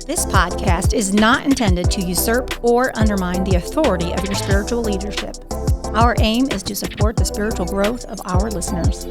This podcast is not intended to usurp or undermine the authority of your spiritual leadership. Our aim is to support the spiritual growth of our listeners.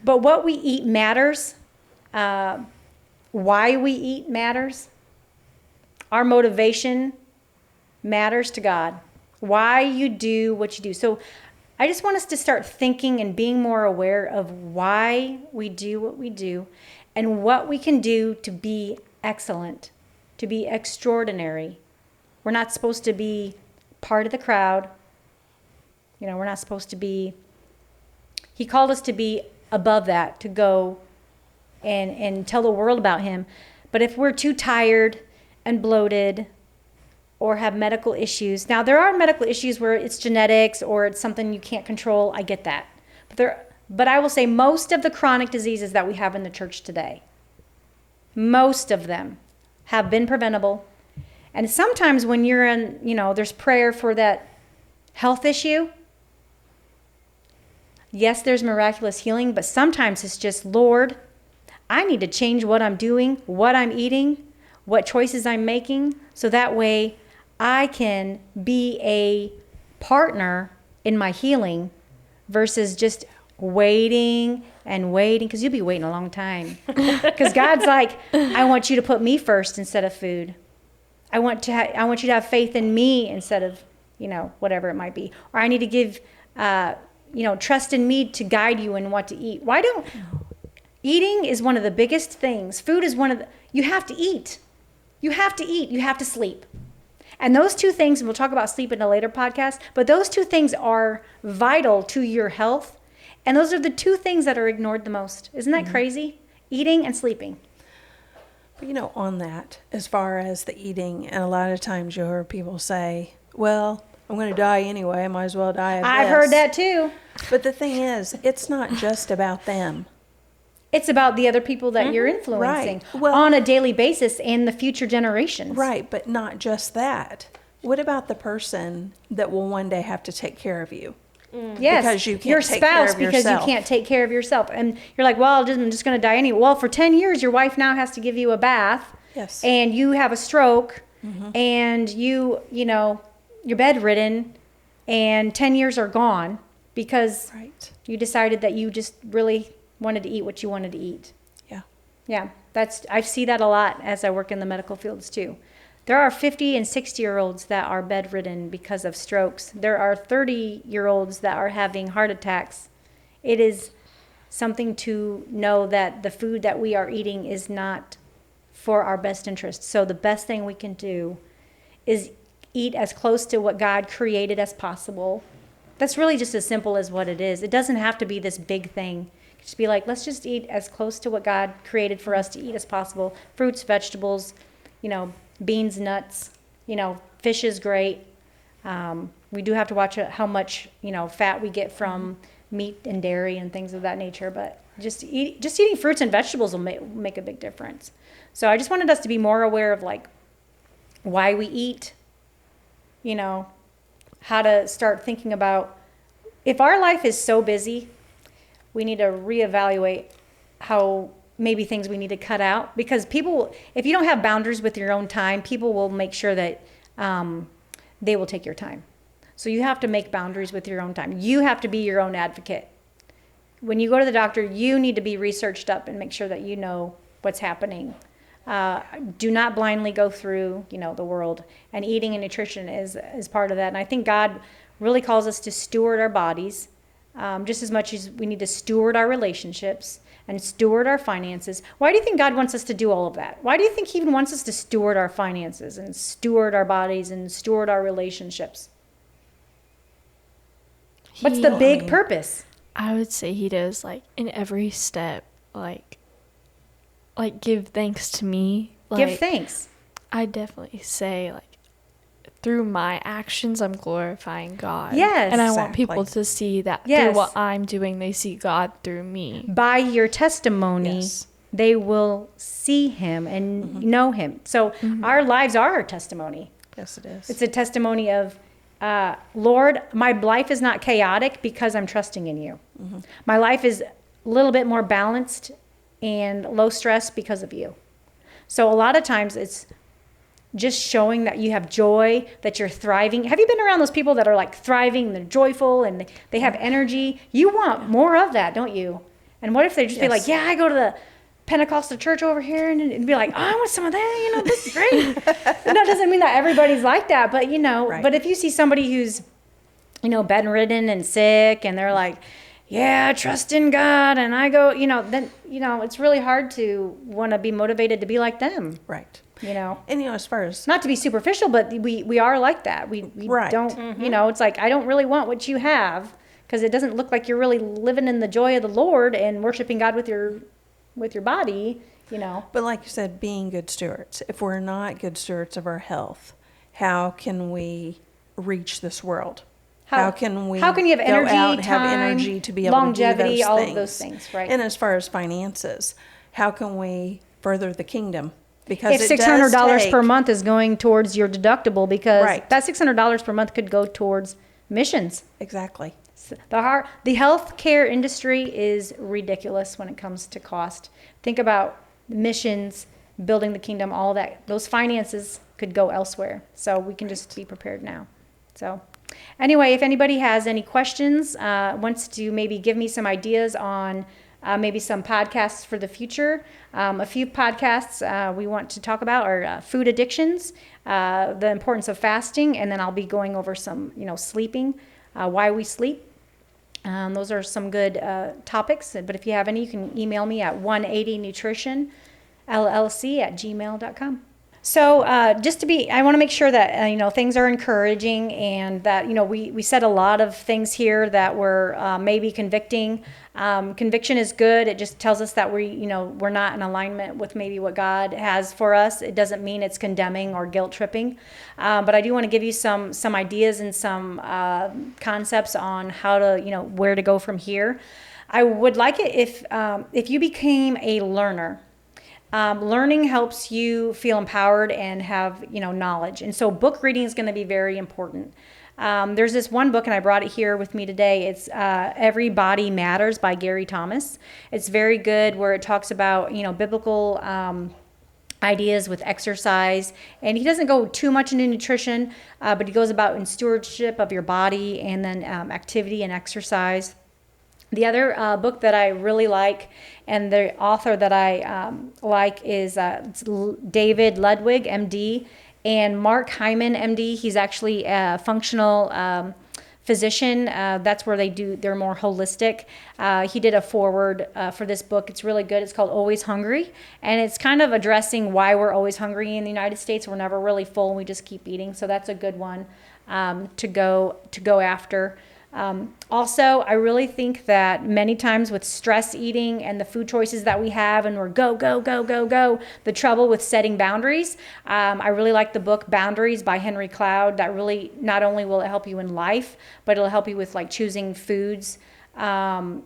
But what we eat matters. Why we eat matters. Our motivation matters to God. Why you do what you do. So I just want us to start thinking and being more aware of why we do what we do and what we can do to be excellent, to be extraordinary. We're not supposed to be part of the crowd. You know, we're not supposed to be, He called us to be above that, to go and tell the world about Him. But if we're too tired and bloated or have medical issues, now there are medical issues where it's genetics or it's something you can't control. I get that. But I will say most of the chronic diseases that we have in the church today, most of them have been preventable. And sometimes when you're in, there's prayer for that health issue. Yes, there's miraculous healing, but sometimes it's just, Lord, I need to change what I'm doing, what I'm eating, what choices I'm making, so that way I can be a partner in my healing versus just waiting and waiting, because you'll be waiting a long time. Because God's like, I want you to put me first instead of food. I want you to have faith in me instead of, whatever it might be. Or I need to give, trust in me to guide you in what to eat. Eating is one of the biggest things. Food is you have to eat. You have to eat. You have to sleep. And those two things, and we'll talk about sleep in a later podcast, but those two things are vital to your health. And those are the two things that are ignored the most. Isn't that crazy? Eating and sleeping. But on that, as far as the eating, and a lot of times you'll hear people say, well, I'm going to die anyway. I might as well die of this. I've heard that too. But the thing is, it's not just about them. It's about the other people that you're influencing on a daily basis and the future generations. Right, but not just that. What about the person that will one day have to take care of you? Yes, because you can't your take spouse, care of because yourself. you can't take care of yourself. And you're like, well, I'm just going to die anyway. Well, for 10 years, your wife now has to give you a bath. Yes. And you have a stroke. And you're bedridden. And 10 years are gone because you decided that you just really wanted to eat what you wanted to eat. Yeah. Yeah. I see that a lot as I work in the medical fields too. There are 50 and 60-year-olds that are bedridden because of strokes. There are 30-year-olds that are having heart attacks. It is something to know that the food that we are eating is not for our best interest. So the best thing we can do is eat as close to what God created as possible. That's really just as simple as what it is. It doesn't have to be this big thing. Just be like, let's just eat as close to what God created for us to eat as possible. Fruits, vegetables, beans, nuts, fish is great. We do have to watch how much, fat we get from meat and dairy and things of that nature. But just eating fruits and vegetables will make a big difference. So I just wanted us to be more aware of why we eat, how to start thinking about if our life is so busy, we need to reevaluate how maybe things we need to cut out, because if you don't have boundaries with your own time, people will make sure that they will take your time. So you have to make boundaries with your own time. You have to be your own advocate. When you go to the doctor, you need to be researched up and make sure that you know what's happening. Do not blindly go through, the world. And eating and nutrition is part of that. And I think God really calls us to steward our bodies just as much as we need to steward our relationships and steward our finances. Why do you think God wants us to do all of that? Why do you think He even wants us to steward our finances and steward our bodies and steward our relationships? What's the big purpose? I would say He does, in every step, give thanks to me. Give thanks. I definitely say, through my actions, I'm glorifying God. Yes. And I want people to see that through what I'm doing, they see God through me. By your testimony, they will see Him and know Him. So our lives are our testimony. Yes, it is. It's a testimony of, Lord, my life is not chaotic because I'm trusting in you. My life is a little bit more balanced and low stress because of you. So a lot of times it's just showing that you have joy, that you're thriving. Have you been around those people that are like thriving, they're joyful, and they have energy? You want more of that, don't you? And what if they just be like, yeah, I go to the Pentecostal church over here, and it'd be like, oh, I want some of that, this is great. And that doesn't mean that everybody's like that, but but if you see somebody who's, bedridden and sick, and they're like, yeah, trust in God, and I go, then, it's really hard to want to be motivated to be like them. Right. And, as far as... not to be superficial, but we are like that. We Right. don't, it's like, I don't really want what you have, because it doesn't look like you're really living in the joy of the Lord and worshiping God with your body, But like you said, being good stewards. If we're not good stewards of our health, how can we reach this world? How can we you have energy, go out and have time, energy to be able longevity, to do those all things? of those things, right? And as far as finances, how can we further the kingdom? Because if $600 per month is going towards your deductible, because that $600 per month could go towards missions. Exactly. The healthcare industry is ridiculous when it comes to cost. Think about missions, building the kingdom, all that. Those finances could go elsewhere. So we can just be prepared now. So anyway, if anybody has any questions, wants to maybe give me some ideas on maybe some podcasts for the future. A few podcasts we want to talk about are food addictions, the importance of fasting, and then I'll be going over some, sleeping, why we sleep. Those are some good topics. But if you have any, you can email me at 180nutritionllc@gmail.com. So I want to make sure that, things are encouraging, and that, we said a lot of things here that were maybe convicting. Conviction is good. It just tells us that we're not in alignment with maybe what God has for us. It doesn't mean it's condemning or guilt tripping. But I do want to give you some ideas and some concepts on how to, where to go from here. I would like it if you became a learner. Learning helps you feel empowered and have, knowledge. And so book reading is going to be very important. There's this one book, and I brought it here with me today. It's Every Body Matters by Gary Thomas. It's very good, where it talks about, biblical ideas with exercise. And he doesn't go too much into nutrition, but he goes about in stewardship of your body, and then activity and exercise. The other book that I really like, and the author that I like, is David Ludwig, MD, and Mark Hyman, MD. He's actually a functional physician. That's where they're more holistic. He did a foreword for this book. It's really good. It's called Always Hungry, and it's kind of addressing why we're always hungry in the United States. We're never really full. We just keep eating. So that's a good one to go after. Also, I really think that many times with stress eating and the food choices that we have, and we're go, the trouble with setting boundaries. I really like the book Boundaries by Henry Cloud. That really, not only will it help you in life, but it'll help you with like choosing foods, putting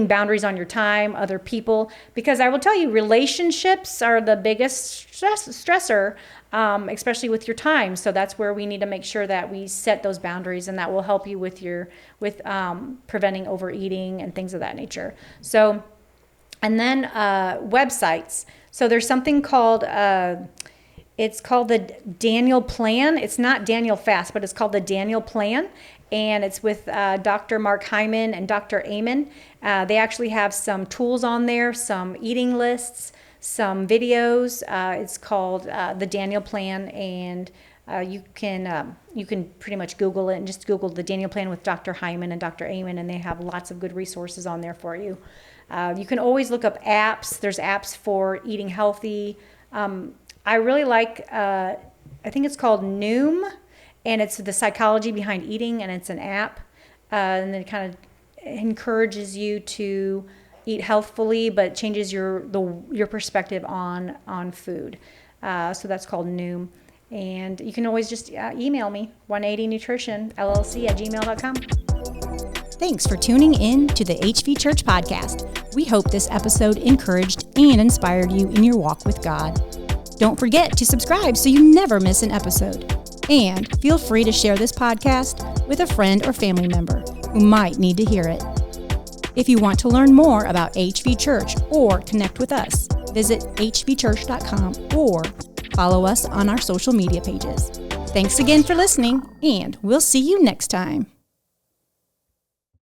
boundaries on your time, other people, because I will tell you, relationships are the biggest stressor, especially with your time. So that's where we need to make sure that we set those boundaries, and that will help you with preventing overeating and things of that nature. So, and then websites. So there's something called it's called the Daniel Plan. It's not Daniel Fast, but it's called the Daniel Plan. And it's with Dr. Mark Hyman and Dr. Amen. They actually have some tools on there, some eating lists, some videos. It's called the Daniel Plan, and you can pretty much Google it and just Google the Daniel Plan with Dr. Hyman and Dr. Amen, and they have lots of good resources on there for you. You can always look up apps. There's apps for eating healthy. I really like, I think it's called Noom, and it's the psychology behind eating, and it's an app, and it kind of encourages you to eat healthfully, but changes your perspective on food. So that's called Noom. And you can always just email me, 180nutritionllc@gmail.com. Thanks for tuning in to the HV Church Podcast. We hope this episode encouraged and inspired you in your walk with God. Don't forget to subscribe so you never miss an episode. And feel free to share this podcast with a friend or family member who might need to hear it. If you want to learn more about HV Church or connect with us, visit hvchurch.com or follow us on our social media pages. Thanks again for listening, and we'll see you next time.